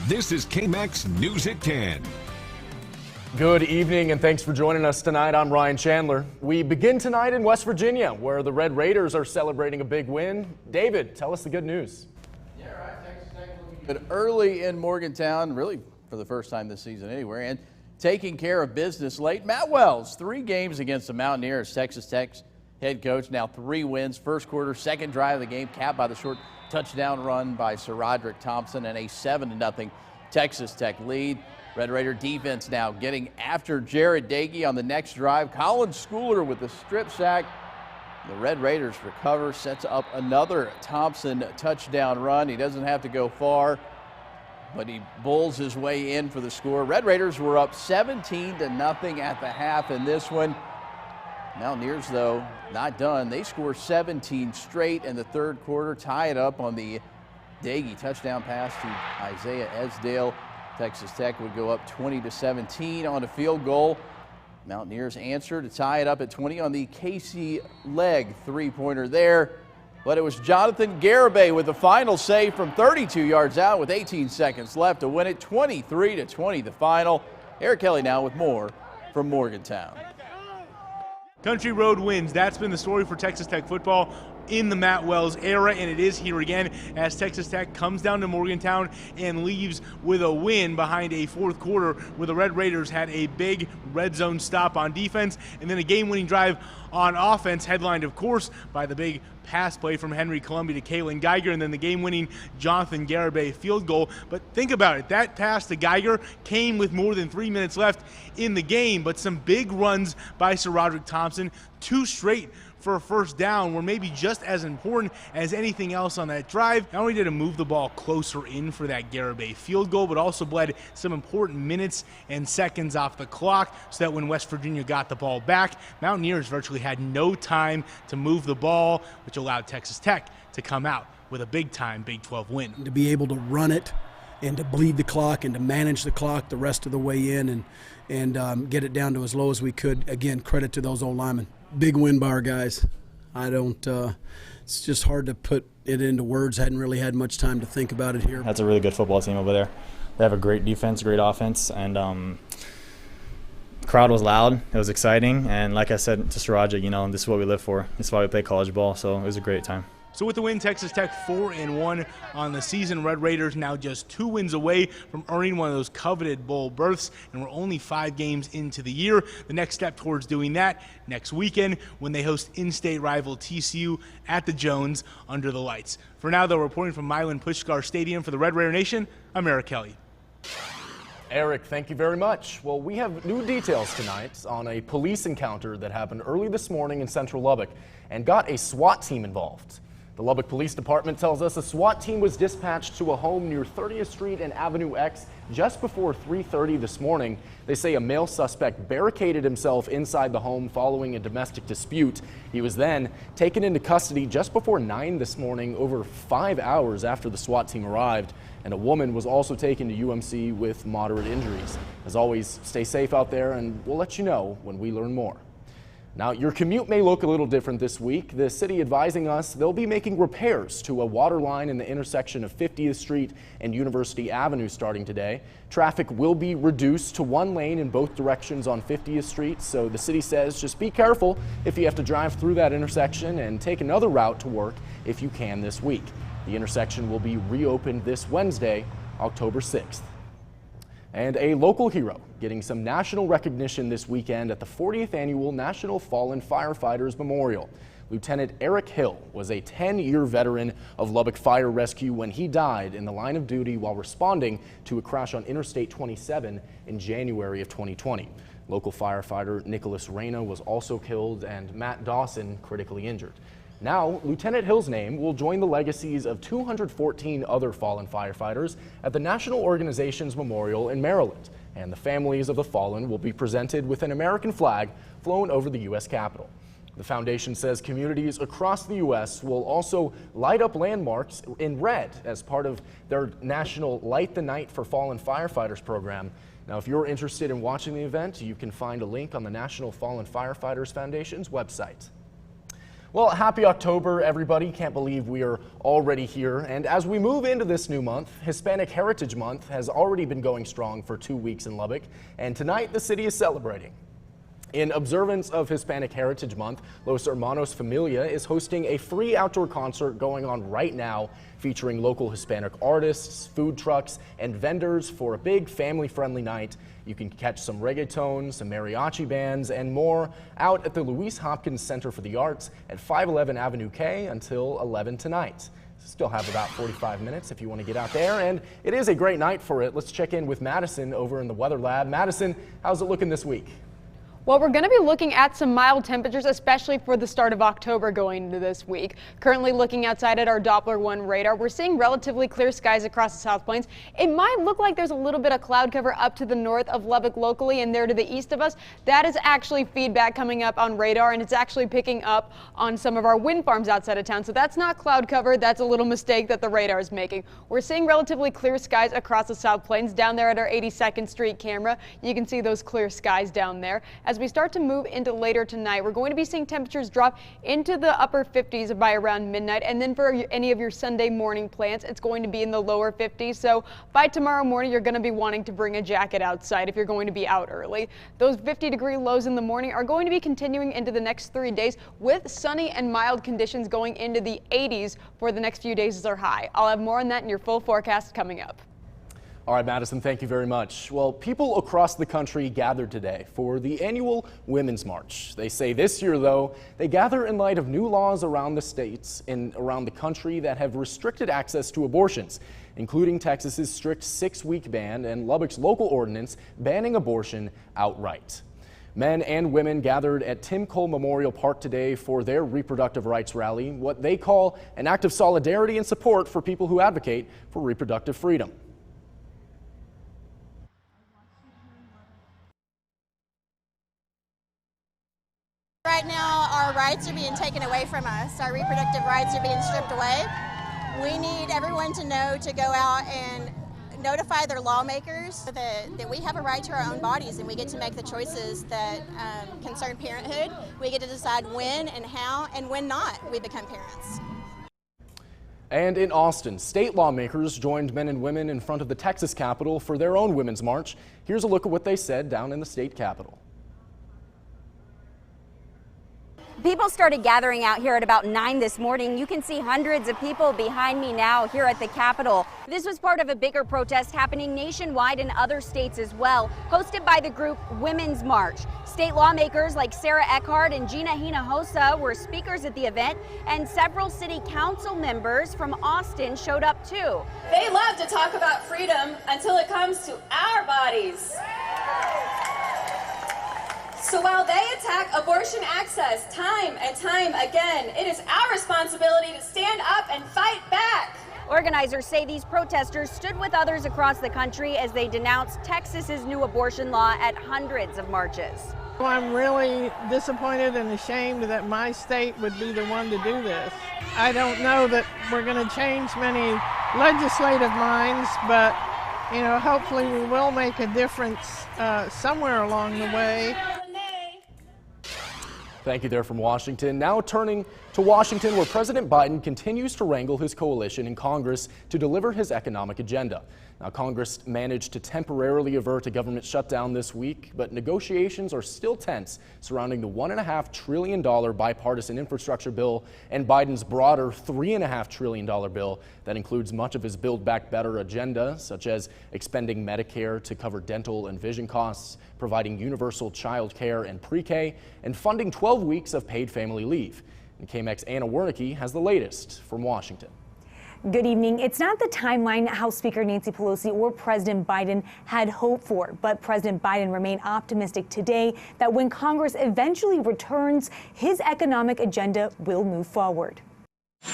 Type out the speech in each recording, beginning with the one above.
This is KMAX News at 10. Good evening and thanks for joining us tonight. I'm Ryan Chandler. We begin tonight in West Virginia where the Red Raiders are celebrating a big win. David, tell us the good news. Yeah, right. Texas Tech looking good early in Morgantown, really for the first time this season anywhere, and taking care of business late. Matt Wells, 3 games against the Mountaineers. Texas Tech's head coach, now 3 wins. First quarter, second drive of the game, capped by the short touchdown run by Sir Roderick Thompson and a 7-0 Texas Tech lead. Red Raider defense now getting after Jared Dagey on the next drive. Colin Schooler with the strip sack. The Red Raiders recover, sets up another Thompson touchdown run. He doesn't have to go far, but he bulls his way in for the score. Red Raiders were up 17-0 at the half in this one. Mountaineers, though, not done. They score 17 straight in the third quarter, tie it up on the Dagey touchdown pass to Isaiah Esdale. Texas Tech would go up 20-17 on a field goal. Mountaineers answer to tie it up at 20 on the Casey Legg 3-pointer there. But it was Jonathan Garibay with the final save from 32 yards out with 18 seconds left to win it. 23-20 the final. Eric Kelly now with more from Morgantown. Country Road wins. That's been the story for Texas Tech football in the Matt Wells era, and it is here again as Texas Tech comes down to Morgantown and leaves with a win behind a fourth quarter where the Red Raiders had a big red zone stop on defense and then a game-winning drive on offense, headlined, of course, by the big pass play from Henry Columbia to Kalen Geiger and then the game-winning Jonathan Garibay field goal. But think about it. That pass to Geiger came with more than 3 minutes left in the game, but some big runs by Sir Roderick Thompson, 2 straight for a first down, were maybe just as important as anything else on that drive. Not only did it move the ball closer in for that Garibay field goal, but also bled some important minutes and seconds off the clock so that when West Virginia got the ball back, Mountaineers virtually had no time to move the ball, which allowed Texas Tech to come out with a big-time Big 12 win. To be able to run it and to bleed the clock and to manage the clock the rest of the way in and get it down to as low as we could. Again, credit to those old linemen. Big win by our guys. It's just hard to put it into words. Hadn't really had much time to think about it here. That's a really good football team over there. They have a great defense, great offense, and crowd was loud. It was exciting, and like I said to Siraja, this is what we live for. This is why we play college ball, so it was a great time. So with the win, Texas Tech 4-1 on the season. Red Raiders now just 2 wins away from earning one of those coveted bowl berths, and we're only 5 games into the year. The next step towards doing that next weekend when they host in-state rival TCU at the Jones under the lights. For now, though, reporting from Milan Puskar Stadium for the Red Raider Nation, I'm Eric Kelly. Eric, thank you very much. Well, we have new details tonight on a police encounter that happened early this morning in central Lubbock and got a SWAT team involved. The Lubbock Police Department tells us a SWAT team was dispatched to a home near 30th Street and Avenue X just before 3:30 this morning. They say a male suspect barricaded himself inside the home following a domestic dispute. He was then taken into custody just before 9 this morning, over 5 hours after the SWAT team arrived. And a woman was also taken to UMC with moderate injuries. As always, stay safe out there, and we'll let you know when we learn more. Now, your commute may look a little different this week. The city advising us they'll be making repairs to a water line in the intersection of 50th Street and University Avenue starting today. Traffic will be reduced to 1 lane in both directions on 50th Street, so the city says just be careful if you have to drive through that intersection and take another route to work if you can this week. The intersection will be reopened this Wednesday, October 6th. And a local hero getting some national recognition this weekend at the 40th Annual National Fallen Firefighters Memorial. Lieutenant Eric Hill was a 10-year veteran of Lubbock Fire Rescue when he died in the line of duty while responding to a crash on Interstate 27 in January of 2020. Local firefighter Nicholas Reyna was also killed and Matt Dawson critically injured. Now, Lieutenant Hill's name will join the legacies of 214 other fallen firefighters at the National Organizations Memorial in Maryland, and the families of the fallen will be presented with an American flag flown over the U.S. Capitol. The foundation says communities across the U.S. will also light up landmarks in red as part of their national Light the Night for Fallen Firefighters program. Now, if you're interested in watching the event, you can find a link on the National Fallen Firefighters Foundation's website. Well, happy October, everybody. Can't believe we are already here. And as we move into this new month, Hispanic Heritage Month has already been going strong for 2 weeks in Lubbock. And tonight, the city is celebrating. In observance of Hispanic Heritage Month, Los Hermanos Familia is hosting a free outdoor concert going on right now, featuring local Hispanic artists, food trucks, and vendors for a big family-friendly night. You can catch some reggaeton, some mariachi bands, and more out at the Louise Hopkins Center for the Arts at 511 Avenue K until 11 tonight. Still have about 45 minutes if you want to get out there, and it is a great night for it. Let's check in with Madison over in the Weather Lab. Madison, how's it looking this week? Well, we're going to be looking at some mild temperatures, especially for the start of October going into this week. Currently looking outside at our Doppler 1 radar, we're seeing relatively clear skies across the South Plains. It might look like there's a little bit of cloud cover up to the north of Lubbock locally and there to the east of us. That is actually feedback coming up on radar, and it's actually picking up on some of our wind farms outside of town. So that's not cloud cover. That's a little mistake that the radar is making. We're seeing relatively clear skies across the South Plains. Down there at our 82nd Street camera, you can see those clear skies down there. As we start to move into later tonight, we're going to be seeing temperatures drop into the upper 50s by around midnight, and then for any of your Sunday morning plans, it's going to be in the lower 50s. So by tomorrow morning, you're going to be wanting to bring a jacket outside if you're going to be out early. Those 50-degree lows in the morning are going to be continuing into the next 3 days, with sunny and mild conditions going into the 80s for the next few days as our high. I'll have more on that in your full forecast coming up. All right, Madison, thank you very much. Well, people across the country gathered today for the annual Women's March. They say this year, though, they gather in light of new laws around the states and around the country that have restricted access to abortions, including Texas's strict 6-week ban and Lubbock's local ordinance banning abortion outright. Men and women gathered at Tim Cole Memorial Park today for their reproductive rights rally, what they call an act of solidarity and support for people who advocate for reproductive freedom. Right now, our rights are being taken away from us. Our reproductive rights are being stripped away. We need everyone to know to go out and notify their lawmakers that we have a right to our own bodies, and we get to make the choices that concern parenthood. We get to decide when and how and when not we become parents. And in Austin, state lawmakers joined men and women in front of the Texas Capitol for their own Women's March. Here's a look at what they said down in the state Capitol. People started gathering out here at about 9 this morning. You can see hundreds of people behind me now here at the Capitol. This was part of a bigger protest happening nationwide in other states as well, hosted by the group Women's March. State lawmakers like Sarah Eckhart and Gina Hinojosa were speakers at the event, and several city council members from Austin showed up too. They love to talk about freedom until it comes to our bodies. So while they attack abortion access time and time again, it is our responsibility to stand up and fight back. Organizers say these protesters stood with others across the country as they denounced Texas's new abortion law at hundreds of marches. Well, I'm really disappointed and ashamed that my state would be the one to do this. I don't know that we're going to change many legislative minds, but hopefully we will make a difference somewhere along the way. Thank you there from Washington. Now turning to Washington, where President Biden continues to wrangle his coalition in Congress to deliver his economic agenda. Now, Congress managed to temporarily avert a government shutdown this week, but negotiations are still tense surrounding the $1.5 trillion bipartisan infrastructure bill and Biden's broader $3.5 trillion bill that includes much of his Build Back Better agenda, such as expending Medicare to cover dental and vision costs, providing universal child care and pre-K, and funding 12 weeks of paid family leave. And KMAC's Anna Wernicke has the latest from Washington. Good evening. It's not the timeline House Speaker Nancy Pelosi or President Biden had hoped for, but President Biden remained optimistic today that when Congress eventually returns, his economic agenda will move forward.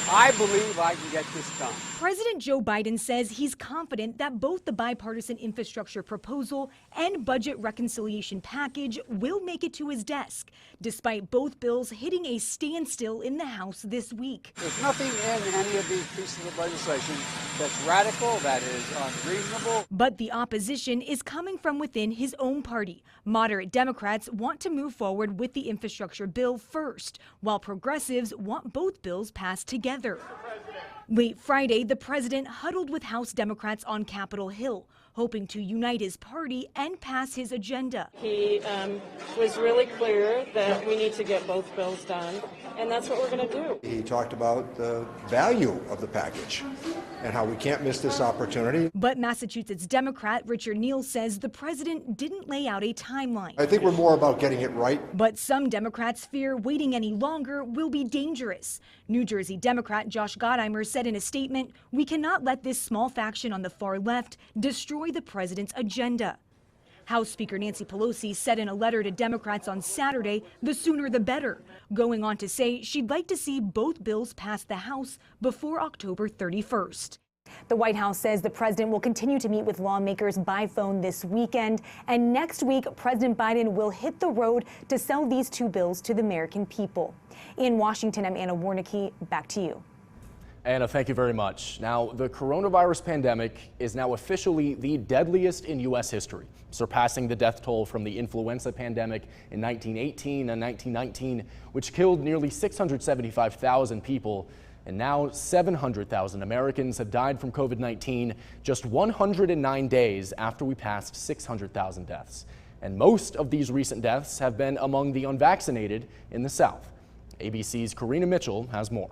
I believe I can get this done. President Joe Biden says he's confident that both the bipartisan infrastructure proposal and budget reconciliation package will make it to his desk, despite both bills hitting a standstill in the House this week. There's nothing in any of these pieces of legislation that's radical, that is unreasonable. But the opposition is coming from within his own party. Moderate Democrats want to move forward with the infrastructure bill first, while progressives want both bills passed together. Late Friday, the president huddled with House Democrats on Capitol Hill, hoping to unite his party and pass his agenda. He was really clear that we need to get both bills done, and that's what we're going to do. He talked about the value of the package and how we can't miss this opportunity. But Massachusetts Democrat Richard Neal says the president didn't lay out a timeline. I think we're more about getting it right. But some Democrats fear waiting any longer will be dangerous. New Jersey Democrat Josh Gottheimer said in a statement, "We cannot let this small faction on the far left destroy the president's agenda." House Speaker Nancy Pelosi said in a letter to Democrats on Saturday, the sooner the better, going on to say she'd like to see both bills pass the House before October 31st. The White House says the president will continue to meet with lawmakers by phone this weekend. And next week, President Biden will hit the road to sell these two bills to the American people. In Washington, I'm Anna Warnicki. Back to you. Anna, thank you very much. Now, the coronavirus pandemic is now officially the deadliest in U.S. history, surpassing the death toll from the influenza pandemic in 1918 and 1919, which killed nearly 675,000 people. And now 700,000 Americans have died from COVID-19 just 109 days after we passed 600,000 deaths. And most of these recent deaths have been among the unvaccinated in the South. ABC's Karina Mitchell has more.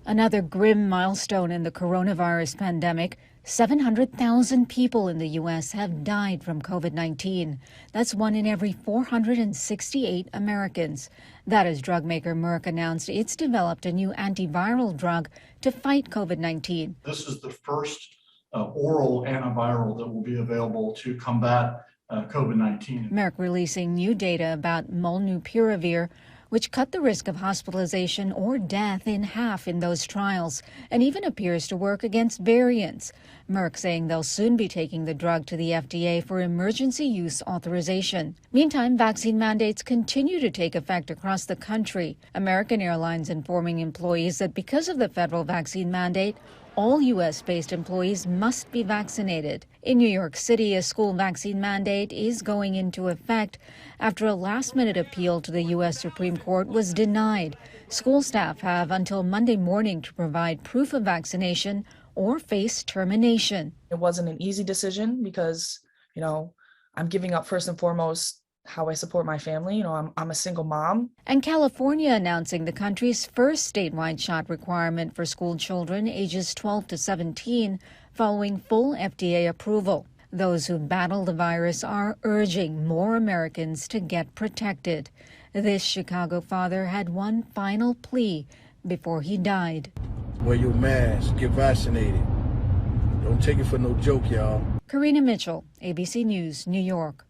Another grim milestone in the coronavirus pandemic. 700,000 people in the U.S. have died from COVID-19. That's 1 in every 468 Americans. That as drug maker Merck announced it's developed a new antiviral drug to fight COVID-19. This is the first oral antiviral that will be available to combat COVID-19. Merck releasing new data about molnupiravir, which cut the risk of hospitalization or death in half in those trials, and even appears to work against variants. Merck saying they'll soon be taking the drug to the FDA for emergency use authorization. Meantime, vaccine mandates continue to take effect across the country. American Airlines informing employees that because of the federal vaccine mandate, all U.S.-based employees must be vaccinated. In New York City, a school vaccine mandate is going into effect after a last-minute appeal to the U.S. Supreme Court was denied. School staff have until Monday morning to provide proof of vaccination or face termination. It wasn't an easy decision because, I'm giving up first and foremost how I support my family. I'm a single mom. And California announcing the country's first statewide shot requirement for school children ages 12 to 17 following full FDA approval. Those who battle the virus are urging more Americans to get protected. This Chicago father had one final plea before he died. Wear your mask, get vaccinated. Don't take it for no joke, y'all. Karina Mitchell, ABC News, New York.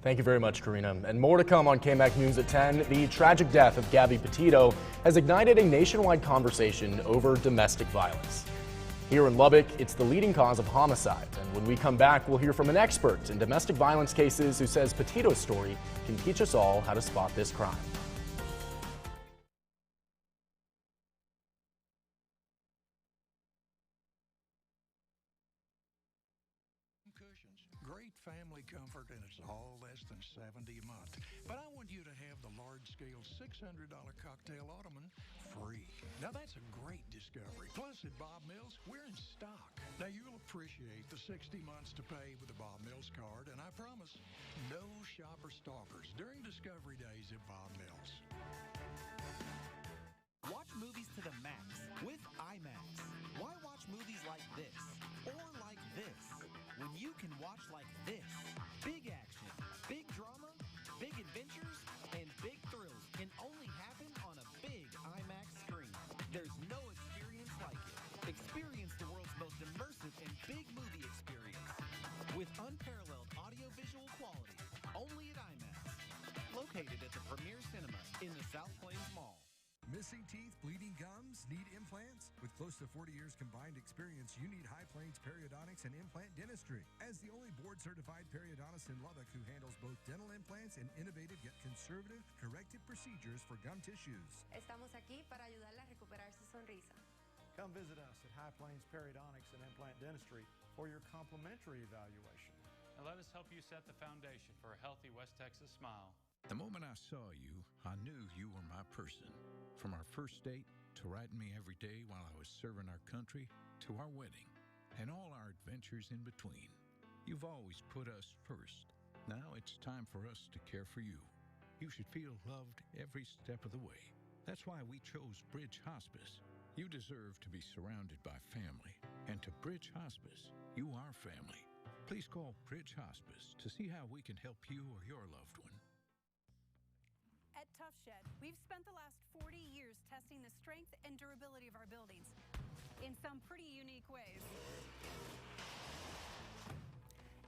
Thank you very much, Karina. And more to come on KMAC News at 10. The tragic death of Gabby Petito has ignited a nationwide conversation over domestic violence. Here in Lubbock, it's the leading cause of homicide. And when we come back, we'll hear from an expert in domestic violence cases who says Petito's story can teach us all how to spot this crime. Great family comfort, and it's all less than $70 a month. But I want you to have the large-scale $600 cocktail ottoman free. Now that's a great discovery. Plus at Bob Mills, we're in stock. Now you'll appreciate the 60 months to pay with the Bob Mills card, and I promise, no shopper stalkers during Discovery Days at Bob Mills. Watch movies to the max with IMAX. Why watch movies like this or like this when you can watch like this? Big action, big drama, big adventures, and big thrills can only happen on a big IMAX screen. There's no experience like it. Experience the world's most immersive and big movie experience with unparalleled audio-visual quality only at IMAX. Located at the Premier Cinema in the South Plains Mall. Missing teeth, bleeding gums, need implants? With close to 40 years combined experience, you need High Plains Periodontics and Implant Dentistry. As the only board-certified periodontist in Lubbock who handles both dental implants and innovative yet conservative corrective procedures for gum tissues. Estamos aquí para ayudarla a recuperar su sonrisa. Come visit us at High Plains Periodontics and Implant Dentistry for your complimentary evaluation. And let us help you set the foundation for a healthy West Texas smile. The moment I saw you, I knew you were my person. From our first date to riding me every day while I was serving our country to our wedding and all our adventures in between. You've always put us first. Now it's time for us to care for you. You should feel loved every step of the way. That's why we chose Bridge Hospice. You deserve to be surrounded by family. And to Bridge Hospice, you are family. Please call Bridge Hospice to see how we can help you or your loved one. At Tough Shed, we've spent the last 40 years testing the strength and durability of our buildings in some pretty unique ways.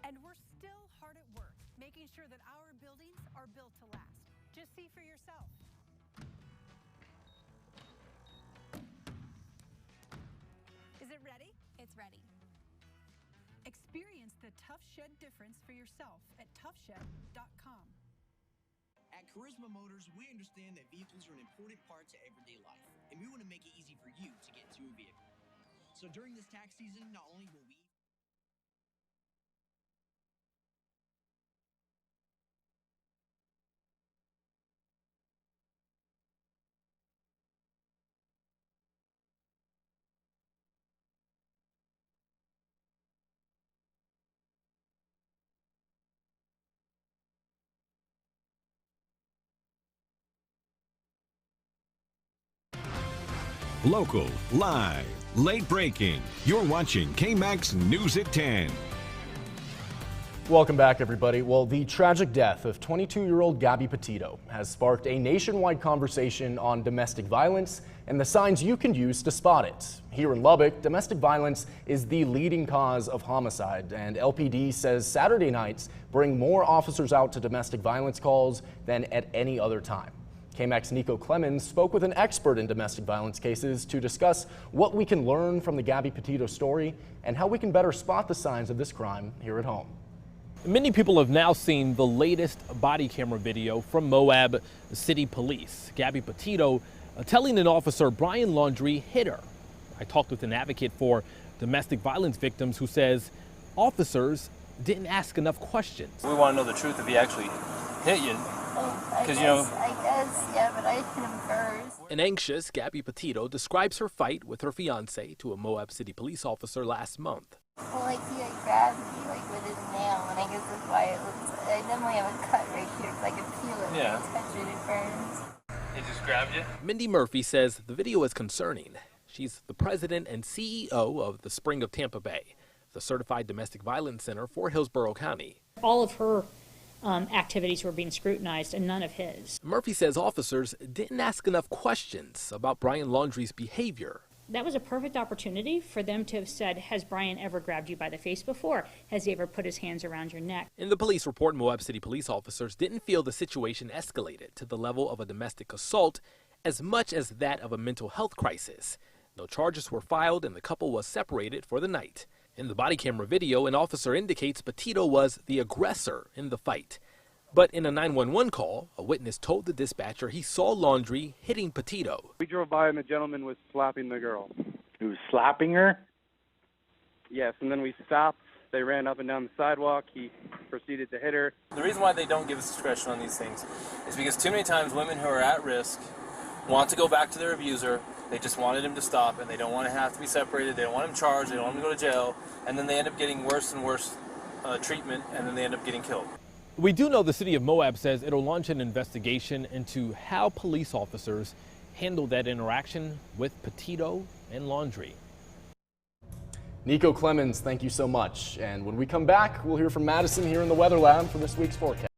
And we're still hard at work, making sure that our buildings are built to last. Just see for yourself. Is it ready? It's ready. Experience the Tough Shed difference for yourself at toughshed.com. At Charisma Motors, we understand that vehicles are an important part to everyday life, and we want to make it easy for you to get into a vehicle. So during this tax season, not only will we Local, live, late breaking. You're watching KMAX News at 10. Welcome back, everybody. Well, the tragic death of 22-year-old Gabby Petito has sparked a nationwide conversation on domestic violence and the signs you can use to spot it. Here in Lubbock, domestic violence is the leading cause of homicide, and LPD says Saturday nights bring more officers out to domestic violence calls than at any other time. KMAX Nico Clemens spoke with an expert in domestic violence cases to discuss what we can learn from the Gabby Petito story and how we can better spot the signs of this crime here at home. Many people have now seen the latest body camera video from Moab City Police. Gabby Petito telling an officer Brian Laundrie hit her. I talked with an advocate for domestic violence victims who says officers didn't ask enough questions. We want to know the truth if he actually hit you. Because, I guess, yeah, but I hit him first. An anxious Gabby Petito describes her fight with her fiance to a Moab City police officer last month. Well, he grabbed me with his nail, and I guess that's why it looks. I definitely have a cut right here because I can feel it. Yeah. When I touch it, it burns. He just grabbed you? Mindy Murphy says the video is concerning. She's the president and CEO of the Spring of Tampa Bay, the Certified Domestic Violence Center for Hillsborough County. All of her activities were being scrutinized and none of his. Murphy says officers didn't ask enough questions about Brian Laundrie's behavior. That was a perfect opportunity for them to have said, has Brian ever grabbed you by the face before? Has he ever put his hands around your neck? In the police report, Moab City police officers didn't feel the situation escalated to the level of a domestic assault as much as that of a mental health crisis. No charges were filed and the couple was separated for the night. In the body camera video, an officer indicates Petito was the aggressor in the fight. But in a 911 call, a witness told the dispatcher he saw Laundrie hitting Petito. We drove by and the gentleman was slapping the girl. He was slapping her? Yes, and then we stopped. They ran up and down the sidewalk. He proceeded to hit her. The reason why they don't give us discretion on these things is because too many times women who are at risk want to go back to their abuser. They just wanted him to stop, and they don't want to have to be separated. They don't want him charged. They don't want him to go to jail. And then they end up getting worse and worse treatment, and then they end up getting killed. We do know the city of Moab says it'll launch an investigation into how police officers handled that interaction with Petito and Laundrie. Nico Clemens, thank you so much. And when we come back, we'll hear from Madison here in the Weather Lab for this week's forecast.